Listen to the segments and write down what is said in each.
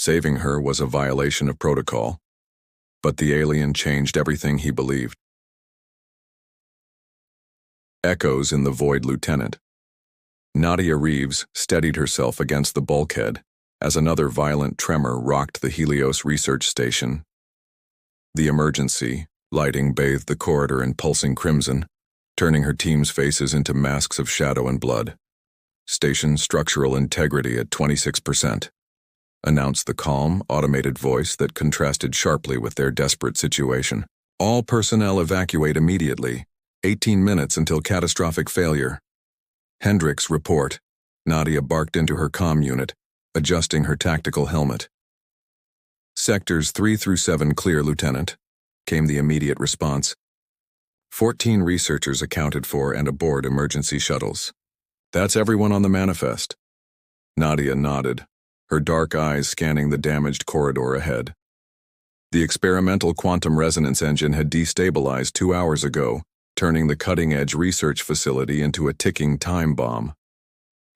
Saving her was a violation of protocol, but the alien changed everything he believed. Echoes in the void, Lieutenant. Nadia Reeves steadied herself against the bulkhead as another violent tremor rocked the Helios research station. The emergency lighting bathed the corridor in pulsing crimson, turning her team's faces into masks of shadow and blood. Station structural integrity at 26%, announced the calm, automated voice that contrasted sharply with their desperate situation. All personnel evacuate immediately. 18 minutes until catastrophic failure. Hendricks, report. Nadia barked into her comm unit, adjusting her tactical helmet. Sectors 3 through 7 clear, Lieutenant, came the immediate response. 14 researchers accounted for and aboard emergency shuttles. That's everyone on the manifest. Nadia nodded, her dark eyes scanning the damaged corridor ahead. The experimental quantum resonance engine had destabilized 2 hours ago, turning the cutting-edge research facility into a ticking time bomb.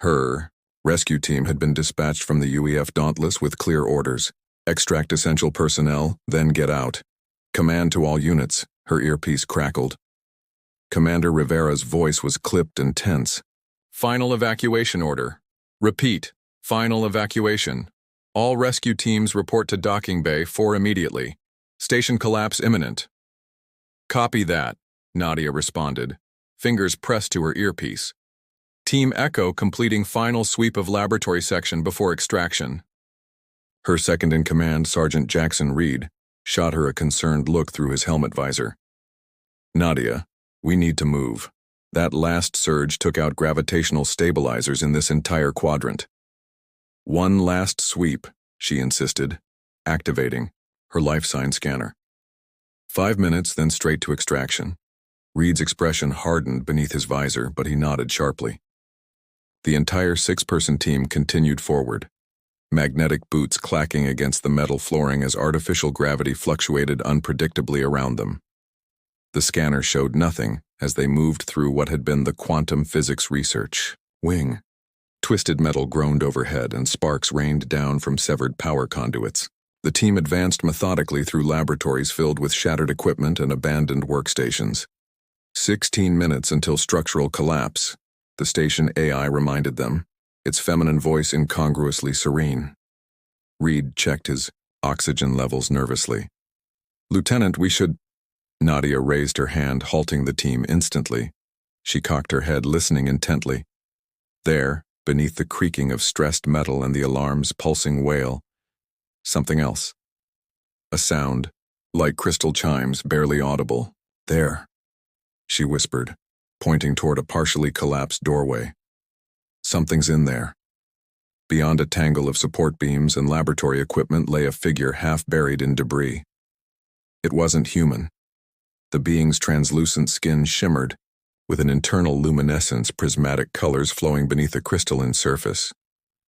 Her rescue team had been dispatched from the UEF Dauntless with clear orders. Extract essential personnel, then get out. Command to all units, her earpiece crackled. Commander Rivera's voice was clipped and tense. Final evacuation order. Repeat, final evacuation. All rescue teams report to docking bay 4 immediately. Station collapse imminent. Copy that, Nadia responded, fingers pressed to her earpiece. Team Echo completing final sweep of laboratory section before extraction. Her second-in-command, Sergeant Jackson Reed, shot her a concerned look through his helmet visor. Nadia, we need to move. That last surge took out gravitational stabilizers in this entire quadrant. One last sweep, she insisted, activating her life sign scanner. 5 minutes, then straight to extraction. Reed's expression hardened beneath his visor, but he nodded sharply. The entire 6-person team continued forward, magnetic boots clacking against the metal flooring as artificial gravity fluctuated unpredictably around them. The scanner showed nothing as they moved through what had been the quantum physics research wing. Twisted metal groaned overhead and sparks rained down from severed power conduits. The team advanced methodically through laboratories filled with shattered equipment and abandoned workstations. 16 minutes until structural collapse, the station AI reminded them, its feminine voice incongruously serene. Reed checked his oxygen levels nervously. Lieutenant, we should... Nadia raised her hand, halting the team instantly. She cocked her head, listening intently. There, beneath the creaking of stressed metal and the alarm's pulsing wail, something else. A sound, like crystal chimes, barely audible. There, she whispered, pointing toward a partially collapsed doorway. Something's in there. Beyond a tangle of support beams and laboratory equipment lay a figure half buried in debris. It wasn't human. The being's translucent skin shimmered, with an internal luminescence, prismatic colors flowing beneath a crystalline surface.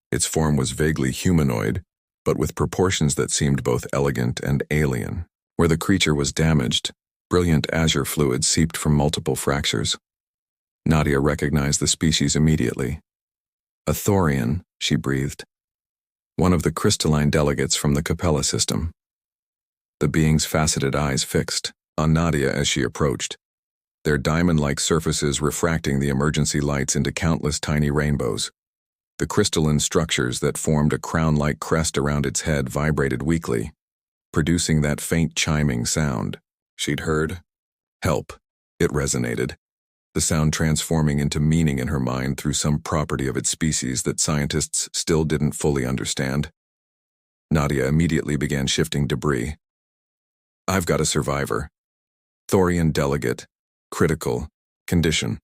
Its form was vaguely humanoid, but with proportions that seemed both elegant and alien. Where the creature was damaged, brilliant azure fluid seeped from multiple fractures. Nadia recognized the species immediately. A Thorian, she breathed. One of the crystalline delegates from the Capella system. The being's faceted eyes fixed on Nadia as she approached, their diamond-like surfaces refracting the emergency lights into countless tiny rainbows. The crystalline structures that formed a crown-like crest around its head vibrated weakly, producing that faint chiming sound she'd heard. Help, it resonated, the sound transforming into meaning in her mind through some property of its species that scientists still didn't fully understand. Nadia immediately began shifting debris. I've got a survivor. Thorian delegate. Critical. Condition.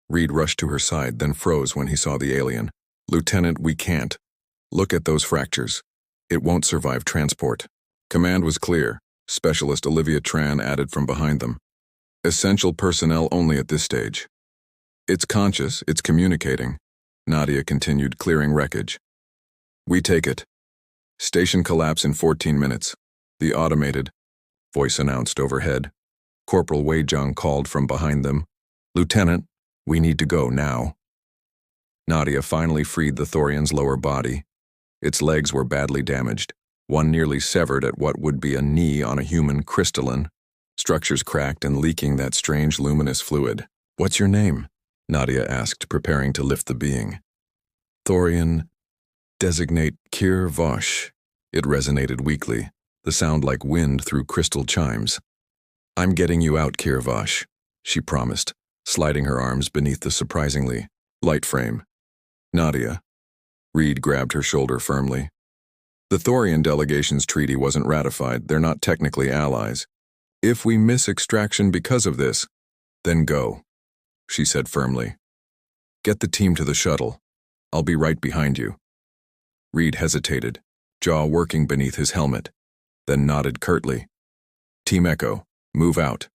Reed rushed to her side, then froze when he saw the alien. Lieutenant, we can't. Look at those fractures. It won't survive transport. Command was clear. Specialist Olivia Tran added from behind them. Essential personnel only at this stage. It's conscious, it's communicating. Nadia continued, clearing wreckage. We take it. Station collapse in 14 minutes. The automated voice announced overhead. Corporal Wei Zhang called from behind them. Lieutenant, we need to go now. Nadia finally freed the Thorian's lower body. Its legs were badly damaged, one nearly severed at what would be a knee on a human crystalline, structures cracked and leaking that strange luminous fluid. "What's your name?" Nadia asked, preparing to lift the being. "Thorian, designate Kir Vosh." It resonated weakly, the sound like wind through crystal chimes. "I'm getting you out, Kir Vosh," she promised, sliding her arms beneath the surprisingly light frame. "Nadia." Reed grabbed her shoulder firmly. "The Thorian delegation's treaty wasn't ratified. They're not technically allies. If we miss extraction because of this, then go," she said firmly. "Get the team to the shuttle. I'll be right behind you." Reed hesitated, jaw working beneath his helmet, then nodded curtly. "Team Echo, move out."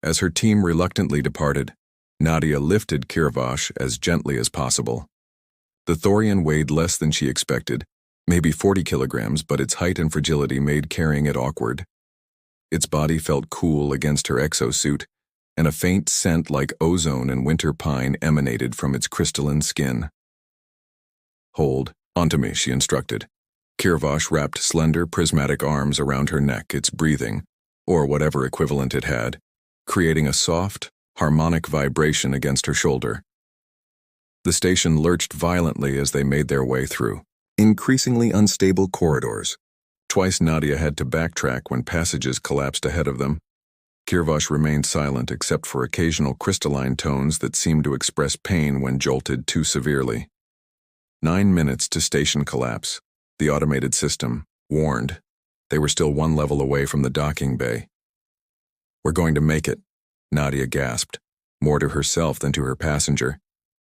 As her team reluctantly departed, Nadia lifted Kirvash as gently as possible. The Thorian weighed less than she expected, maybe 40 kilograms, but its height and fragility made carrying it awkward. Its body felt cool against her exosuit, and a faint scent like ozone and winter pine emanated from its crystalline skin. "Hold onto me," she instructed. Kirvash wrapped slender, prismatic arms around her neck, its breathing, or whatever equivalent it had, creating a soft, harmonic vibration against her shoulder. The station lurched violently as they made their way through increasingly unstable corridors. Twice Nadia had to backtrack when passages collapsed ahead of them. Kirvash remained silent except for occasional crystalline tones that seemed to express pain when jolted too severely. 9 minutes to station collapse. The automated system warned. They were still one level away from the docking bay. "We're going to make it," Nadia gasped, more to herself than to her passenger,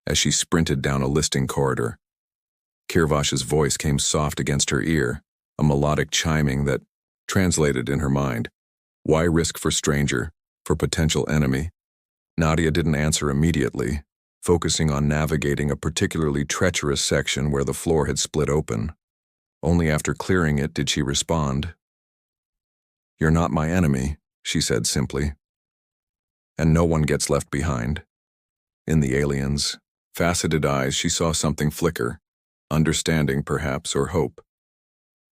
as she sprinted down a listing corridor. Kirvash's voice came soft against her ear, a melodic chiming that translated in her mind. Why risk for stranger, for potential enemy? Nadia didn't answer immediately, focusing on navigating a particularly treacherous section where the floor had split open. Only after clearing it did she respond. "You're not my enemy," she said simply. "And no one gets left behind." In the alien's faceted eyes she saw something flicker, understanding perhaps, or hope.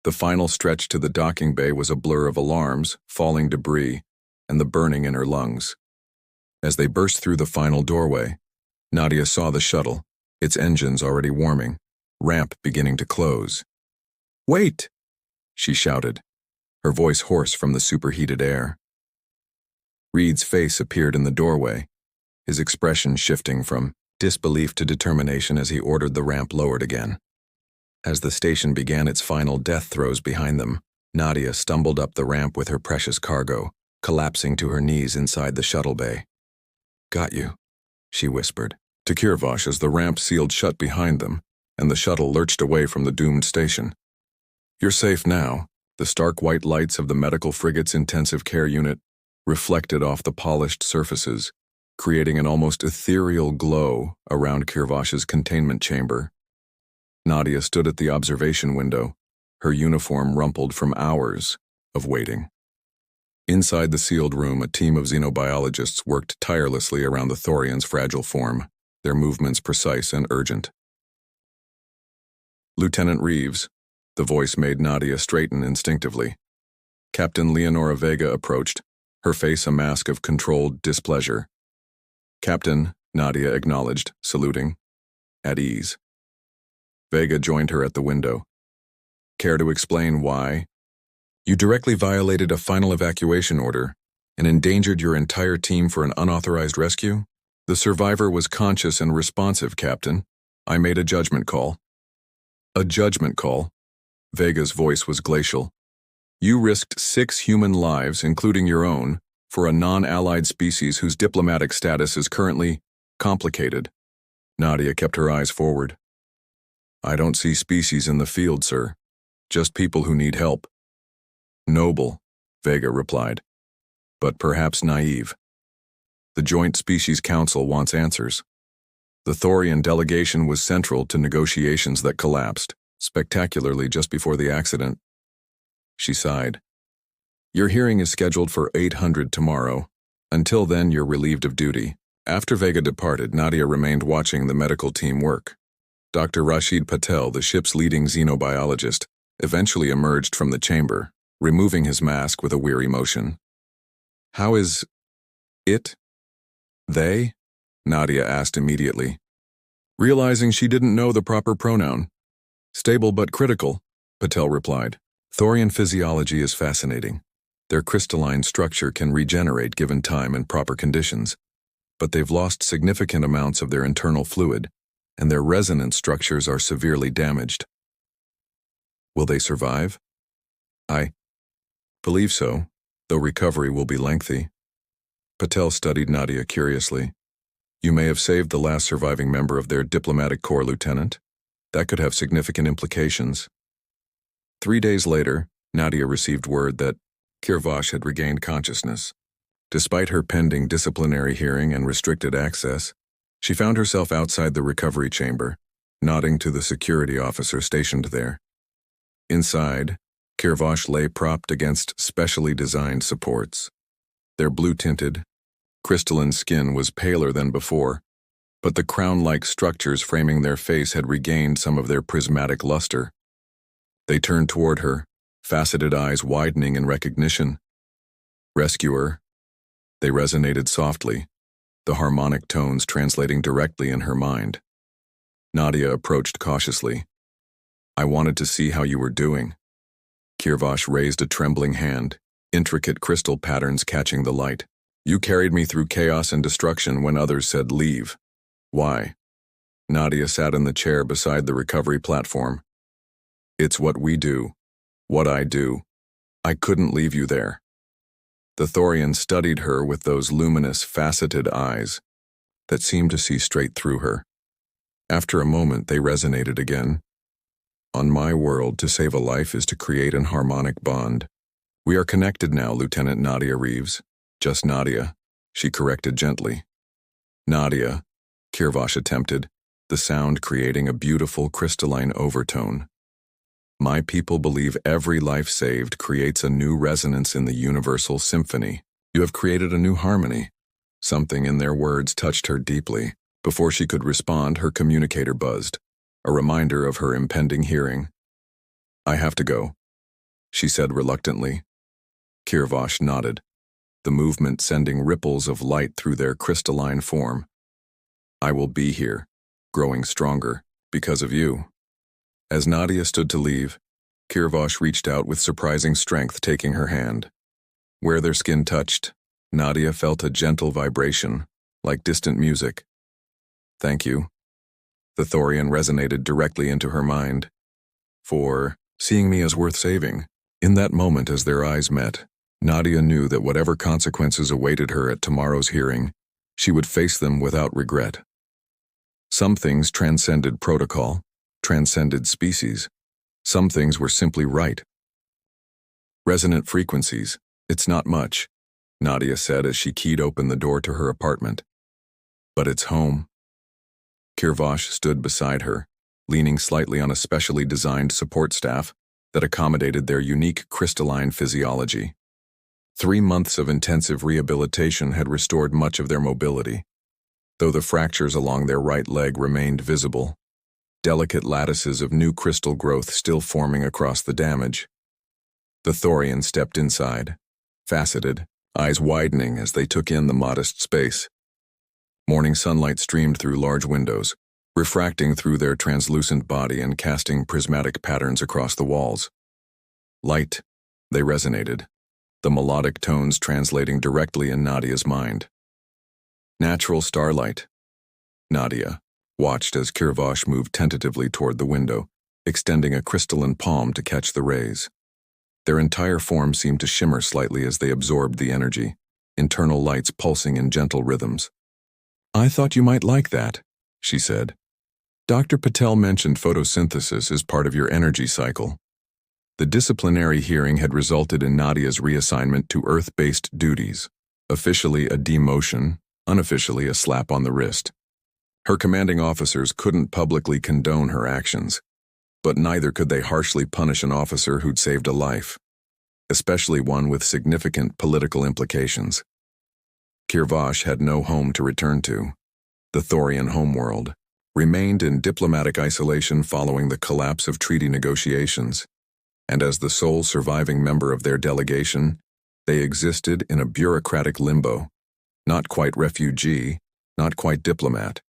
The final stretch to the docking bay was a blur of alarms, falling debris, and the burning in her lungs. As they burst through the final doorway, Nadia saw the shuttle, its engines already warming, ramp beginning to close. "Wait!" she shouted, her voice hoarse from the superheated air. Reed's face appeared in the doorway, his expression shifting from disbelief to determination as he ordered the ramp lowered again. As the station began its final death throes behind them, Nadia stumbled up the ramp with her precious cargo, collapsing to her knees inside the shuttle bay. "Got you," she whispered to Kirvash as the ramp sealed shut behind them, and the shuttle lurched away from the doomed station. "You're safe now." The stark white lights of the medical frigate's intensive care unit reflected off the polished surfaces, creating an almost ethereal glow around Kirvash's containment chamber. Nadia stood at the observation window, her uniform rumpled from hours of waiting. Inside the sealed room, a team of xenobiologists worked tirelessly around the Thorian's fragile form, their movements precise and urgent. "Lieutenant Reeves," the voice made Nadia straighten instinctively. Captain Leonora Vega approached, her face a mask of controlled displeasure. "Captain," Nadia acknowledged, saluting. "At ease." Vega joined her at the window. "Care to explain why?" "You directly violated a final evacuation order and endangered your entire team for an unauthorized rescue? The survivor was conscious and responsive, Captain. I made a judgment call." "A judgment call?" Vega's voice was glacial. "You risked 6 human lives, including your own, for a non-allied species whose diplomatic status is currently complicated." Nadia kept her eyes forward. "I don't see species in the field, sir. Just people who need help." "Noble," Vega replied, "but perhaps naive. The Joint Species Council wants answers. The Thorian delegation was central to negotiations that collapsed, spectacularly just before the accident." She sighed. "Your hearing is scheduled for 800 tomorrow. Until then, you're relieved of duty." After Vega departed, Nadia remained watching the medical team work. Dr. Rashid Patel, the ship's leading xenobiologist, eventually emerged from the chamber, removing his mask with a weary motion. How is it? They? Nadia asked immediately, realizing she didn't know the proper pronoun. Stable but critical, Patel replied. Thorian physiology is fascinating. Their crystalline structure can regenerate given time and proper conditions, but they've lost significant amounts of their internal fluid, and their resonance structures are severely damaged. Will they survive? I believe so, though recovery will be lengthy. Patel studied Nadia curiously. You may have saved the last surviving member of their diplomatic corps, Lieutenant. That could have significant implications. 3 days later, Nadia received word that Kirvash had regained consciousness. Despite her pending disciplinary hearing and restricted access, she found herself outside the recovery chamber, nodding to the security officer stationed there. Inside, Kirvash lay propped against specially designed supports. Their blue-tinted, crystalline skin was paler than before, but the crown-like structures framing their face had regained some of their prismatic luster. They turned toward her, faceted eyes widening in recognition. Rescuer. They resonated softly, the harmonic tones translating directly in her mind. Nadia approached cautiously. I wanted to see how you were doing. Kirvash raised a trembling hand, intricate crystal patterns catching the light. You carried me through chaos and destruction when others said leave. Why? Nadia sat in the chair beside the recovery platform. It's what we do. What I do. I couldn't leave you there. The Thorian studied her with those luminous, faceted eyes that seemed to see straight through her. After a moment, they resonated again. On my world, to save a life is to create an harmonic bond. We are connected now, Lieutenant Nadia Reeves. Just Nadia, she corrected gently. Nadia, Kirvash attempted, the sound creating a beautiful crystalline overtone. My people believe every life saved creates a new resonance in the universal symphony. You have created a new harmony. Something in their words touched her deeply. Before she could respond, her communicator buzzed, a reminder of her impending hearing. I have to go, she said reluctantly. Kirvash nodded, the movement sending ripples of light through their crystalline form. I will be here, growing stronger, because of you. As Nadia stood to leave, Kirvash reached out with surprising strength, taking her hand. Where their skin touched, Nadia felt a gentle vibration, like distant music. Thank you. The Thorian resonated directly into her mind. For seeing me as worth saving. In that moment, as their eyes met, Nadia knew that whatever consequences awaited her at tomorrow's hearing, she would face them without regret. Some things transcended protocol, transcended species. Some things were simply right. Resonant frequencies, it's not much, Nadia said as she keyed open the door to her apartment. But it's home. Kirvash stood beside her, leaning slightly on a specially designed support staff that accommodated their unique crystalline physiology. 3 months of intensive rehabilitation had restored much of their mobility, though the fractures along their right leg remained visible, delicate lattices of new crystal growth still forming across the damage. The Thorian stepped inside, faceted, eyes widening as they took in the modest space. Morning sunlight streamed through large windows, refracting through their translucent body and casting prismatic patterns across the walls. Light, they resonated, the melodic tones translating directly in Nadia's mind. Natural starlight. Nadia watched as Kirvash moved tentatively toward the window, extending a crystalline palm to catch the rays. Their entire form seemed to shimmer slightly as they absorbed the energy, internal lights pulsing in gentle rhythms. I thought you might like that, she said. Dr. Patel mentioned photosynthesis as part of your energy cycle. The disciplinary hearing had resulted in Nadia's reassignment to Earth-based duties, officially a demotion, unofficially a slap on the wrist. Her commanding officers couldn't publicly condone her actions, but neither could they harshly punish an officer who'd saved a life, especially one with significant political implications. Kirvash had no home to return to, the Thorian homeworld, remained in diplomatic isolation following the collapse of treaty negotiations, and as the sole surviving member of their delegation, they existed in a bureaucratic limbo, not quite refugee, not quite diplomat.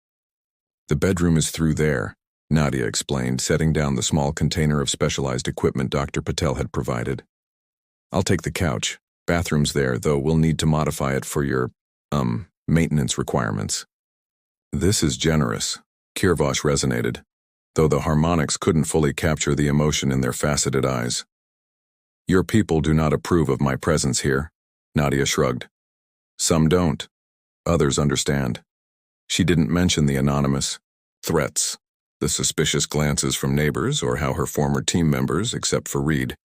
The bedroom is through there, Nadia explained, setting down the small container of specialized equipment Dr. Patel had provided. I'll take the couch. Bathroom's there, though we'll need to modify it for your, maintenance requirements. This is generous, Kirvosh resonated, though the harmonics couldn't fully capture the emotion in their faceted eyes. Your people do not approve of my presence here, Nadia shrugged. Some don't. Others understand. She didn't mention the anonymous threats, the suspicious glances from neighbors, or how her former team members, except for Reed,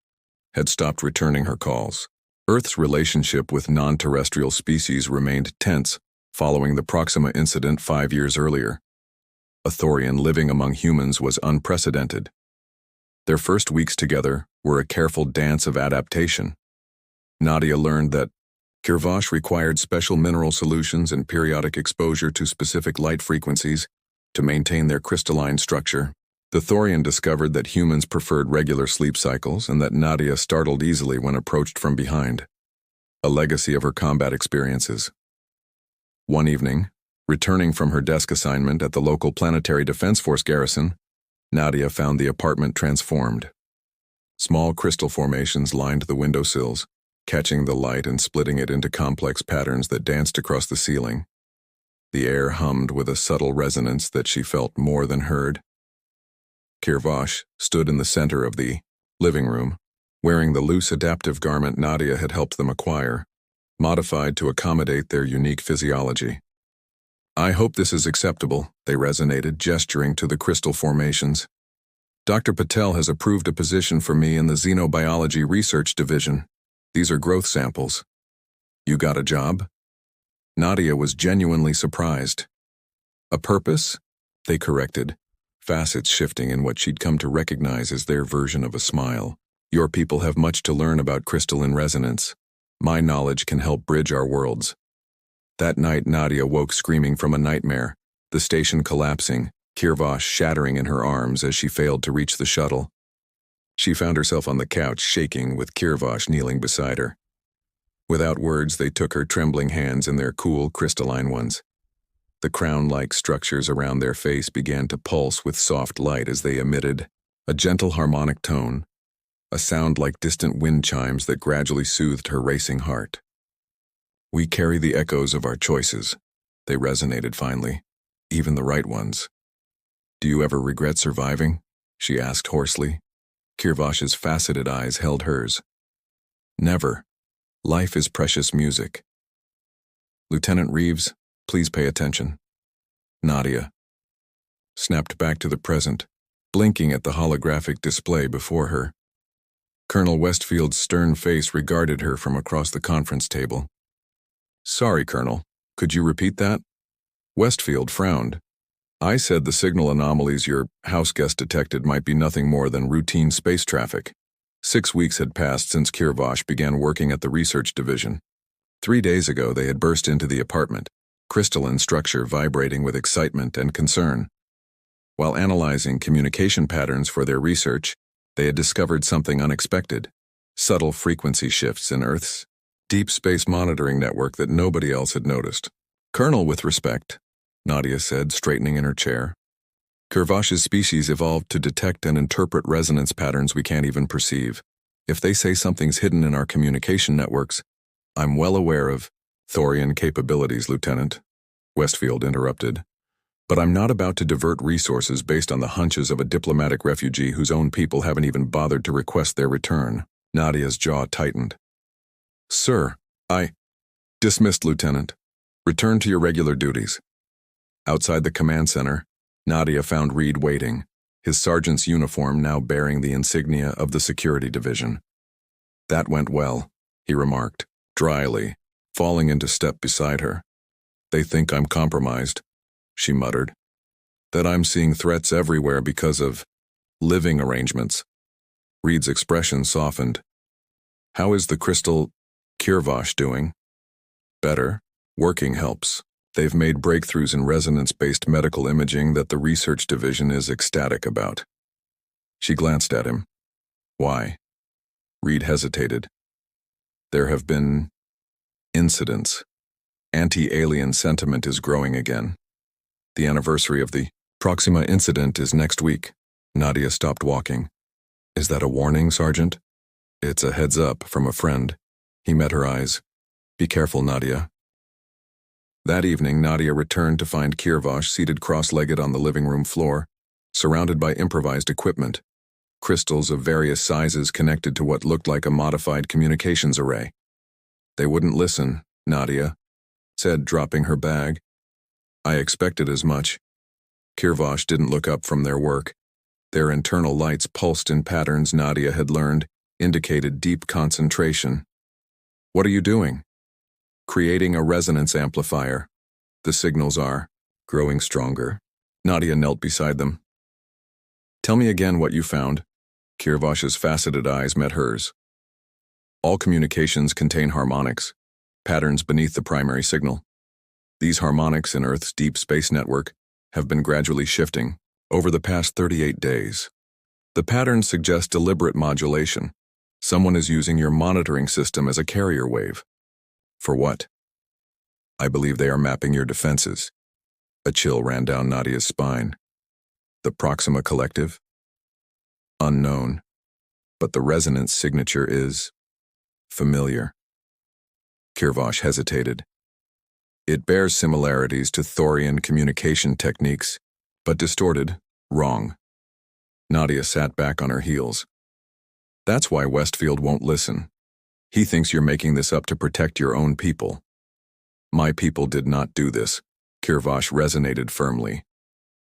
had stopped returning her calls. Earth's relationship with non-terrestrial species remained tense following the Proxima incident 5 years earlier. A Thorian living among humans was unprecedented. Their first weeks together were a careful dance of adaptation. Nadia learned that Kirvosh required special mineral solutions and periodic exposure to specific light frequencies to maintain their crystalline structure. The Thorian discovered that humans preferred regular sleep cycles and that Nadia startled easily when approached from behind, a legacy of her combat experiences. One evening, returning from her desk assignment at the local Planetary Defense Force garrison, Nadia found the apartment transformed. Small crystal formations lined the windowsills, catching the light and splitting it into complex patterns that danced across the ceiling. The air hummed with a subtle resonance that she felt more than heard. Kirvosh stood in the center of the living room, wearing the loose adaptive garment Nadia had helped them acquire, modified to accommodate their unique physiology. I hope this is acceptable, they resonated, gesturing to the crystal formations. Dr. Patel has approved a position for me in the Xenobiology Research Division. These are growth samples. You got a job? Nadia was genuinely surprised. A purpose? They corrected, facets shifting in what she'd come to recognize as their version of a smile. Your people have much to learn about crystalline resonance. My knowledge can help bridge our worlds. That night, Nadia woke screaming from a nightmare, the station collapsing, Kirvosh shattering in her arms as she failed to reach the shuttle. She found herself on the couch, shaking, with Kirvosh kneeling beside her. Without words, they took her trembling hands in their cool, crystalline ones. The crown-like structures around their face began to pulse with soft light as they emitted a gentle harmonic tone, a sound like distant wind chimes that gradually soothed her racing heart. We carry the echoes of our choices, they resonated finally, even the right ones. Do you ever regret surviving? She asked hoarsely. Kirvosh's faceted eyes held hers. Never. Life is precious music. Lieutenant Reeves, please pay attention. Nadia snapped back to the present, blinking at the holographic display before her. Colonel Westfield's stern face regarded her from across the conference table. Sorry, Colonel. Could you repeat that? Westfield frowned. I said the signal anomalies your house guest detected might be nothing more than routine space traffic. 6 weeks had passed since Kirvosh began working at the research division. 3 days ago, they had burst into the apartment, crystalline structure vibrating with excitement and concern. While analyzing communication patterns for their research, they had discovered something unexpected, subtle frequency shifts in Earth's deep space monitoring network that nobody else had noticed. Colonel, with respect, Nadia said, straightening in her chair. Kirvosh's species evolved to detect and interpret resonance patterns we can't even perceive. If they say something's hidden in our communication networks, I'm well aware of Thorian capabilities, Lieutenant, Westfield interrupted. But I'm not about to divert resources based on the hunches of a diplomatic refugee whose own people haven't even bothered to request their return. Nadia's jaw tightened. Sir, Dismissed, Lieutenant. Return to your regular duties. Outside the command center, Nadia found Reed waiting, his sergeant's uniform now bearing the insignia of the security division. That went well, he remarked, dryly, falling into step beside her. They think I'm compromised, she muttered. That I'm seeing threats everywhere because of living arrangements. Reed's expression softened. How is the crystal Kirvosh doing? Better. Working helps. They've made breakthroughs in resonance-based medical imaging that the research division is ecstatic about. She glanced at him. Why? Reed hesitated. There have been incidents. Anti-alien sentiment is growing again. The anniversary of the Proxima incident is next week. Nadia stopped walking. Is that a warning, Sergeant? It's a heads up from a friend. He met her eyes. Be careful, Nadia. That evening, Nadia returned to find Kirvosh seated cross-legged on the living room floor, surrounded by improvised equipment, crystals of various sizes connected to what looked like a modified communications array. They wouldn't listen, Nadia said, dropping her bag. I expected as much. Kirvosh didn't look up from their work. Their internal lights pulsed in patterns Nadia had learned, indicated deep concentration. What are you doing? Creating a resonance amplifier. The signals are growing stronger. Nadia knelt beside them. Tell me again what you found. Kirvosh's faceted eyes met hers. All communications contain harmonics, patterns beneath the primary signal. These harmonics in Earth's deep space network have been gradually shifting over the past 38 days. The patterns suggest deliberate modulation. Someone is using your monitoring system as a carrier wave. For what? I believe they are mapping your defenses. A chill ran down Nadia's spine. The Proxima Collective? Unknown. But the resonance signature is familiar. Kirvosh hesitated. It bears similarities to Thorian communication techniques, but distorted, wrong. Nadia sat back on her heels. That's why Westfield won't listen. He thinks you're making this up to protect your own people. My people did not do this, Kirvosh resonated firmly.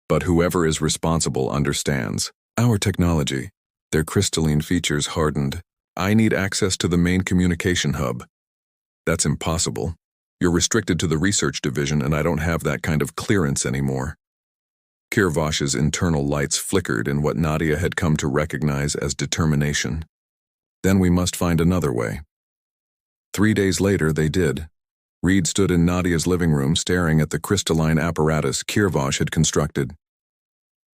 But whoever is responsible understands. Our technology, their crystalline features hardened. I need access to the main communication hub. That's impossible. You're restricted to the research division and I don't have that kind of clearance anymore. Kirvosh's internal lights flickered in what Nadia had come to recognize as determination. Then we must find another way. 3 days later, they did. Reed stood in Nadia's living room staring at the crystalline apparatus Kirvosh had constructed.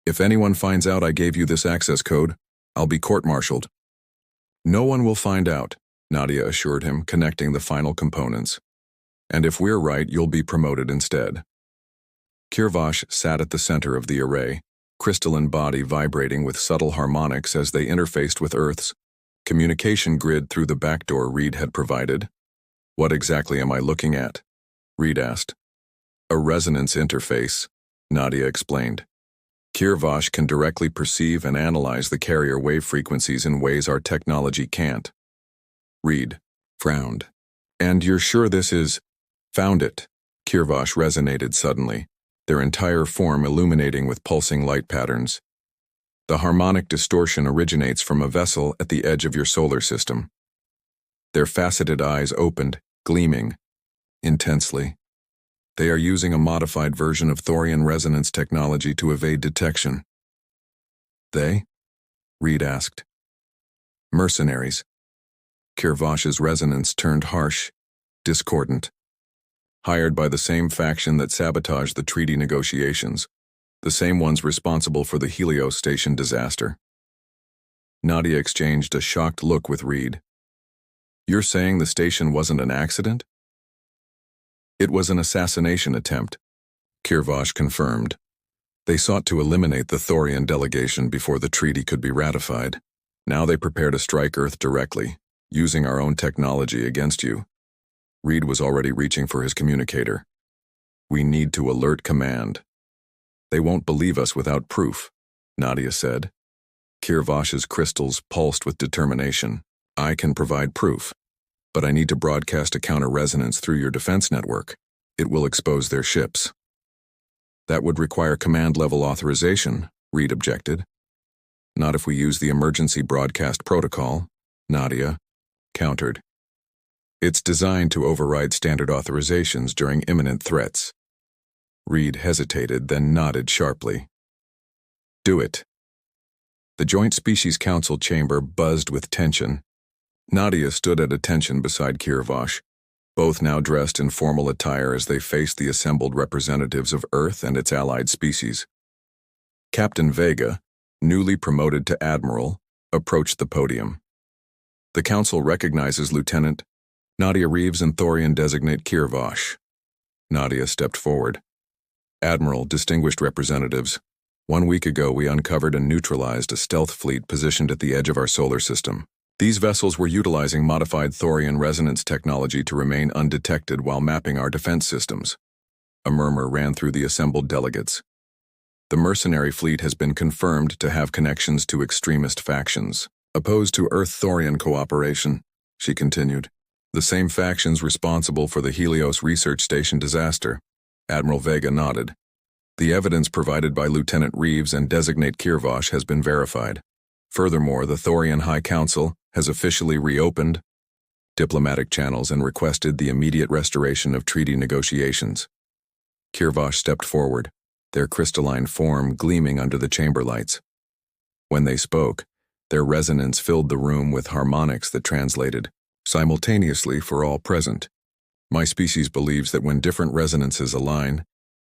If anyone finds out I gave you this access code, I'll be court-martialed. No one will find out, Nadia assured him, connecting the final components. And if we're right, you'll be promoted instead. Kirvosh sat at the center of the array, crystalline body vibrating with subtle harmonics as they interfaced with Earth's communication grid through the backdoor Reed had provided. What exactly am I looking at? Reed asked. A resonance interface, Nadia explained. Kirvosh can directly perceive and analyze the carrier wave frequencies in ways our technology can't. Reed frowned. And you're sure this is? Found it. Kirvosh resonated suddenly, their entire form illuminating with pulsing light patterns. The harmonic distortion originates from a vessel at the edge of your solar system. Their faceted eyes opened, gleaming intensely. They are using a modified version of Thorian resonance technology to evade detection. They? Reed asked. Mercenaries. Kirvosh's resonance turned harsh, discordant. Hired by the same faction that sabotaged the treaty negotiations, the same ones responsible for the Helios station disaster. Nadia exchanged a shocked look with Reed. You're saying the station wasn't an accident? It was an assassination attempt, Kirvosh confirmed. They sought to eliminate the Thorian delegation before the treaty could be ratified. Now they prepare to strike Earth directly, using our own technology against you. Reed was already reaching for his communicator. We need to alert command. They won't believe us without proof, Nadia said. Kirvosh's crystals pulsed with determination. I can provide proof, but I need to broadcast a counter-resonance through your defense network. It will expose their ships. That would require command-level authorization, Reed objected. Not if we use the emergency broadcast protocol, Nadia countered. It's designed to override standard authorizations during imminent threats. Reed hesitated, then nodded sharply. Do it. The Joint Species Council chamber buzzed with tension. Nadia stood at attention beside Kirvosh, both now dressed in formal attire as they faced the assembled representatives of Earth and its allied species. Captain Vega, newly promoted to Admiral, approached the podium. The Council recognizes Lieutenant Nadia Reeves and Thorian designate Kirvash. Nadia stepped forward. Admiral, distinguished representatives, 1 week ago we uncovered and neutralized a stealth fleet positioned at the edge of our solar system. These vessels were utilizing modified thorian resonance technology to remain undetected while mapping our defense systems. A murmur ran through the assembled delegates. The mercenary fleet has been confirmed to have connections to extremist factions, opposed to Earth-Thorian cooperation, she continued. The same factions responsible for the Helios Research Station disaster. Admiral Vega nodded. The evidence provided by Lieutenant Reeves and designate Kirvash has been verified. Furthermore, the Thorian High Council has officially reopened diplomatic channels and requested the immediate restoration of treaty negotiations. Kirvash stepped forward, their crystalline form gleaming under the chamber lights. When they spoke, their resonance filled the room with harmonics that translated simultaneously for all present. My species believes that when different resonances align,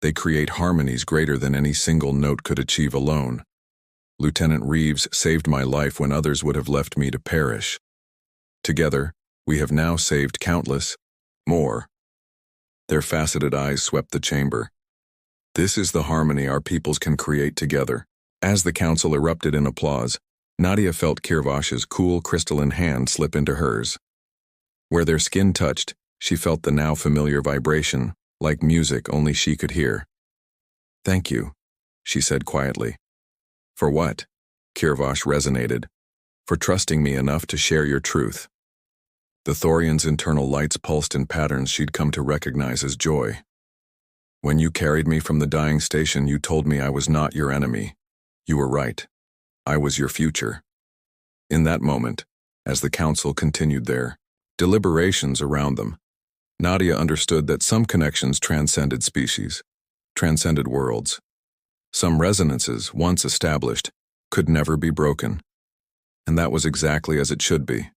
they create harmonies greater than any single note could achieve alone. Lieutenant Reeves saved my life when others would have left me to perish. Together, we have now saved countless more. Their faceted eyes swept the chamber. This is the harmony our peoples can create together. As the council erupted in applause, Nadia felt Kirvash's cool crystalline hand slip into hers. Where their skin touched, she felt the now familiar vibration, like music only she could hear. "Thank you," she said quietly. "For what?" Kirvash resonated. "For trusting me enough to share your truth." The Thorian's internal lights pulsed in patterns she'd come to recognize as joy. "When you carried me from the dying station, you told me I was not your enemy. You were right. I was your future." In that moment, as the council continued their deliberations around them, Nadia understood that some connections transcended species, transcended worlds. Some resonances, once established, could never be broken. And that was exactly as it should be.